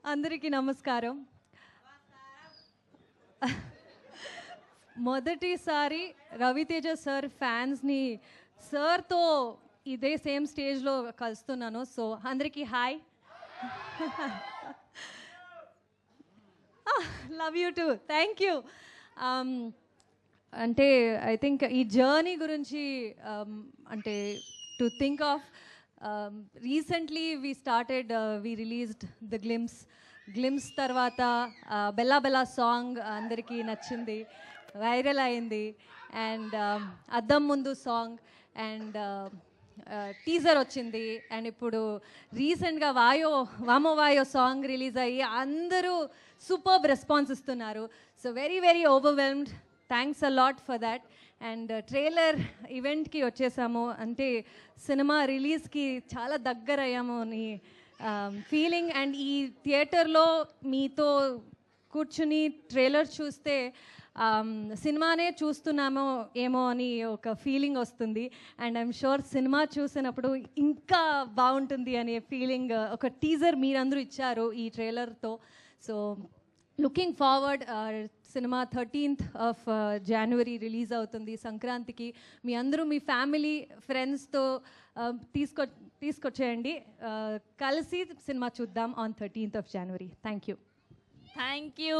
అందరికీ నమస్కారం. మొదటిసారి రవితేజ సార్ ఫ్యాన్స్ని సార్తో ఇదే సేమ్ స్టేజ్లో కలుస్తున్నాను. సో అందరికీ hi. Love you two. Thank you. అంటే ఐ థింక్ ఈ జర్నీ గురించి అంటే to think of recently we released the glimpse తర్వాత బెల్లా బెల్లా సాంగ్ అందరికీ నచ్చింది, వైరల్ అయింది. అండ్ అద్దం ముందు సాంగ్ అండ్ టీజర్ వచ్చింది. అండ్ ఇప్పుడు రీసెంట్గా వామో వాయో సాంగ్ రిలీజ్ అయ్యి అందరూ సూపర్బ్ రెస్పాన్స్ ఇస్తున్నారు. So very very overwhelmed. Thanks a lot for that. And trailer ఈవెంట్కి వచ్చేసాము, అంటే సినిమా రిలీజ్కి చాలా దగ్గర అయ్యాము అని ఫీలింగ్. అండ్ ఈ థియేటర్లో మీతో కూర్చుని ట్రైలర్ చూస్తే సినిమానే చూస్తున్నామో ఏమో అని ఒక ఫీలింగ్ వస్తుంది. అండ్ ఐఎమ్ షూర్ సినిమా చూసినప్పుడు ఇంకా బాగుంటుంది అనే ఫీలింగ్ ఒక టీజర్ మీరందరూ ఇచ్చారు ఈ ట్రైలర్తో. So looking forward. Cinema 13th of January release అవుతుంది సంక్రాంతికి. మీ అందరూ మీ ఫ్యామిలీ ఫ్రెండ్స్తో తీసుకొచ్చేయండి, కలిసి సినిమా చూద్దాం on 13th of January. Thank you. Thank you.